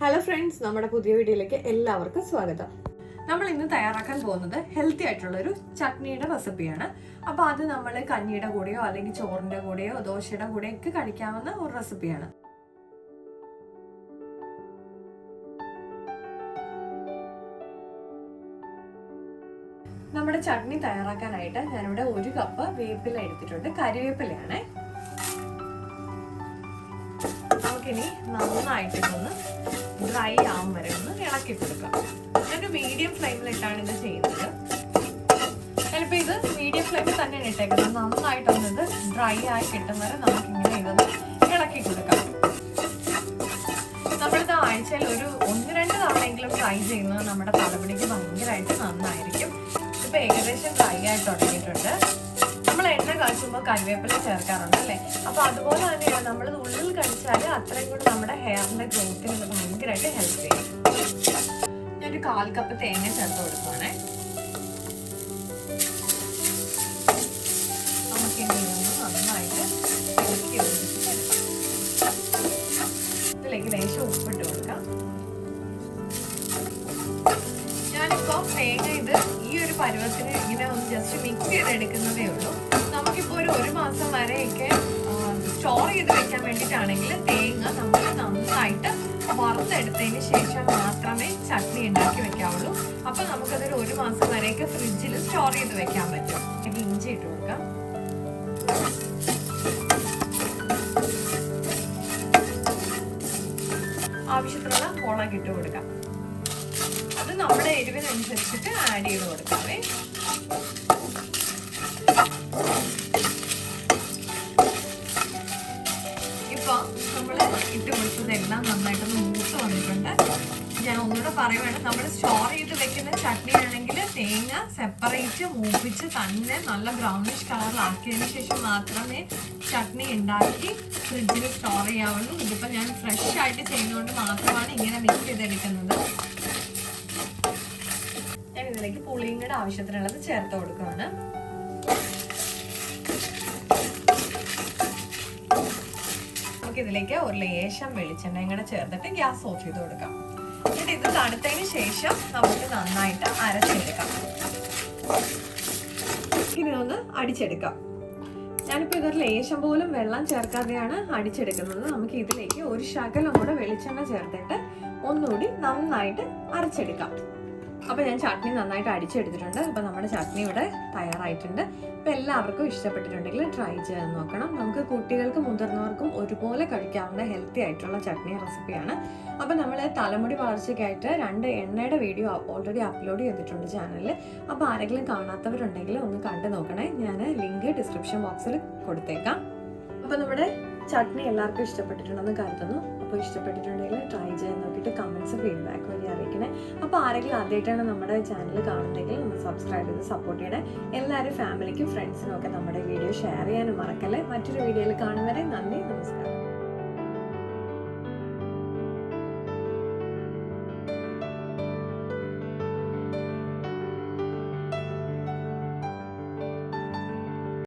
Hello friends, നമ്മുടെ പുതിയ വീഡിയോയിലേക്ക് എല്ലാവർക്കും സ്വാഗതം. നമ്മൾ ഇന്ന് തയ്യാറാക്കാൻ പോകുന്നത് ഹെൽത്തി ആയിട്ടുള്ള ഒരു ചട്നിയുടെ റെസിപ്പിയാണ്. അപ്പോൾ അത് നമ്മൾ കഞ്ഞിയുടെ കൂടെയോ അല്ലെങ്കിൽ ചോറിന്റെ കൂടെയോ ദോശയുടെ കൂടെയോ ഒക്കെ കഴിക്കാവുന്ന ഒരു റെസിപ്പിയാണ്. നമ്മുടെ ചട്നി തയ്യാറാക്കാനായിട്ട് ഞാനിവിടെ 1 കപ്പ് വേപ്പില എടുത്തിട്ടുണ്ട്. കരിവേപ്പിലയാണ്. നമുക്കിനി നന്നായിട്ട് ഇതൊന്ന് ഡ്രൈ ആവും വരെ ഒന്ന് ഇളക്കി കൊടുക്കാം. ഞാനൊരു മീഡിയം ഫ്ലെയിമിലിട്ടാണ് ഇത് ചെയ്യുന്നത്. ചിലപ്പോൾ ഇത് മീഡിയം ഫ്ലെയിമിൽ തന്നെയാണ് ഇട്ടേക്കുന്നത്. നന്നായിട്ടൊന്ന് ഇത് ഡ്രൈ ആയി കിട്ടുന്നവരെ നമുക്കിങ്ങനെ ഇതൊന്ന് ഇളക്കി കൊടുക്കാം. നമ്മളിത് ആഴ്ചയിൽ ഒരു 1-2 തവണയെങ്കിലും ട്രൈ ചെയ്യുന്നത് നമ്മുടെ തലമുടിക്ക് ഭയങ്കരമായിട്ട് നന്നായിരിക്കും. ഇപ്പൊ ഏകദേശം ഡ്രൈ ആയിട്ട് തുടങ്ങിയിട്ടുണ്ട്. നമ്മൾ എണ്ണ കാച്ചുമ്പോൾ കറിവേപ്പില ചേർക്കാറുണ്ട് അല്ലേ? അപ്പൊ അതുപോലെ തന്നെയാണ് നമ്മളിത് ഉള്ളിൽ കഴിച്ചാൽ അത്രയും കൂടി നമ്മുടെ ഹെയറിന്റെ ഗ്രോത്തിന് ഭയങ്കരമായിട്ട് ഹെൽപ്പ് ചെയ്യും. ഞാനൊരു 1/4 കപ്പ് തേങ്ങ ചേർത്ത് കൊടുക്കുവാണേ. നമുക്കിനി ഇതൊന്ന് നന്നായിട്ട് ഇളക്കി യോജിപ്പിച്ച് ഇതിലേക്ക് ലേശം ഉപ്പിട്ട് കൊടുക്കാം. ഞാനിപ്പോ തേങ്ങ ഇത് ഈ ഒരു പരുവത്തിന് ഇങ്ങനെ ഒന്ന് ജസ്റ്റ് മിക്സ് ചെയ്തെടുക്കുന്നതേ ഉള്ളൂ. നമുക്കിപ്പോ ഒരു മാസം വരെയൊക്കെ സ്റ്റോർ ചെയ്ത് വെക്കാൻ വേണ്ടിയിട്ടാണെങ്കിൽ തേങ്ങ നമ്മൾ നന്നായിട്ട് വറുത്തെടുത്തതിന് ശേഷം മാത്രമേ ചട്നി ഉണ്ടാക്കി വെക്കാവുള്ളൂ. അപ്പൊ നമുക്കതൊരു 1 മാസം വരെയൊക്കെ ഫ്രിഡ്ജിൽ സ്റ്റോർ ചെയ്ത് വെക്കാൻ പറ്റും. ഇഞ്ചി ഇട്ട് കൊടുക്കാം. ആവശ്യത്തിനുള്ള മുളക് ഇട്ട് കൊടുക്കാം. അത് നമ്മുടെ എരിവിനനുസരിച്ചിട്ട് ആഡ് ചെയ്ത് കൊടുക്കാവേ. ഇപ്പൊ നമ്മള് ഇട്ട് കൊടുത്തതെല്ലാം നന്നായിട്ടൊന്ന് മൂത്ത് വന്നിട്ടുണ്ട്. ഞാൻ ഒന്നുകൂടെ പറയുവാണ്, നമ്മൾ സ്റ്റോർ ചെയ്ത് വെക്കുന്ന ചട്നി ആണെങ്കിൽ തേങ്ങ സെപ്പറേറ്റ് മൂപ്പിച്ച് തന്നെ നല്ല ബ്രൗണിഷ് കളറിലാക്കിയതിന് ശേഷം മാത്രമേ ചട്നി ഉണ്ടാക്കി ഫ്രിഡ്ജിൽ സ്റ്റോർ ചെയ്യാവുള്ളൂ. ഇതിപ്പോ ഞാൻ ഫ്രഷ് ആയിട്ട് ചെയ്യുന്നതുകൊണ്ട് മാത്രമാണ് ഇങ്ങനെ മിക്സ് ചെയ്തെടുക്കുന്നത്. ഞാൻ ഇതിലേക്ക് പുളിയുടെ ആവശ്യത്തിനുള്ളത് ചേർത്ത് കൊടുക്കുകയാണ്. നമുക്ക് ഇതിലേക്ക് ഒരു ലേശം വെളിച്ചെണ്ണ കൂടെ ചേർത്തിട്ട് ഗ്യാസ് ഓഫ് ചെയ്ത് കൊടുക്കാം. എന്നിട്ട് ഇത് തണുത്തതിന് ശേഷം നമുക്ക് നന്നായിട്ട് അരച്ചെടുക്കാം. ഇനി ഒന്ന് അടിച്ചെടുക്കാം. ഞാനിപ്പോൾ ഇതൊരു ലേശം പോലും വെള്ളം ചേർക്കാതെയാണ് അടിച്ചെടുക്കുന്നത്. നമുക്ക് ഇതിലേക്ക് ഒരു ശകലം കൂടെ വെളിച്ചെണ്ണ ചേർത്തിട്ട് ഒന്നുകൂടി നന്നായിട്ട് അരച്ചെടുക്കാം. അപ്പൊ ഞാൻ ചട്നി നന്നായിട്ട് അടിച്ചെടുത്തിട്ടുണ്ട്. അപ്പൊ നമ്മുടെ ചട്നി ഇവിടെ തയ്യാറായിട്ടുണ്ട്. അപ്പൊ എല്ലാവർക്കും ഇഷ്ടപ്പെട്ടിട്ടുണ്ടെങ്കിൽ ട്രൈ ചെയ്ത് നോക്കണം. നമുക്ക് കുട്ടികൾക്കും മുതിർന്നവർക്കും ഒരുപോലെ കഴിക്കാവുന്ന ഹെൽത്തി ആയിട്ടുള്ള ചട്നി റെസിപ്പിയാണ്. അപ്പൊ നമ്മൾ തലമുടി വളർച്ചയ്ക്കായിട്ട് 2 എണ്ണയുടെ വീഡിയോ ഓൾറെഡി അപ്ലോഡ് ചെയ്തിട്ടുണ്ട് ചാനലിൽ. അപ്പൊ ആരെങ്കിലും കാണാത്തവരുണ്ടെങ്കിൽ ഒന്ന് കണ്ടു നോക്കണേ. ഞാൻ ലിങ്ക് ഡിസ്ക്രിപ്ഷൻ ബോക്സിൽ കൊടുത്തേക്കാം. അപ്പൊ നമ്മുടെ ചട്നി എല്ലാവർക്കും ഇഷ്ടപ്പെട്ടിട്ടുണ്ടെന്ന് കരുതുന്നു. അപ്പോൾ ഇഷ്ടപ്പെട്ടിട്ടുണ്ടെങ്കിൽ ട്രൈ ചെയ്യാൻ നോക്കിയിട്ട് കമൻസ് ഫീഡ്ബാക്ക് വഴി അറിയിക്കണേ. അപ്പോൾ ആരെങ്കിലും ആദ്യമായിട്ടാണ് നമ്മുടെ ചാനൽ കാണുന്നതെങ്കിൽ ഒന്ന് സബ്സ്ക്രൈബ് ചെയ്ത് സപ്പോർട്ട് ചെയ്യണേ. എല്ലാവരും ഫാമിലിക്കും ഫ്രണ്ട്സിനും ഒക്കെ നമ്മുടെ വീഡിയോ ഷെയർ ചെയ്യാനും മറക്കല്ലേ. മറ്റൊരു വീഡിയോയിൽ കാണും വരെ നന്ദി, നമസ്കാരം.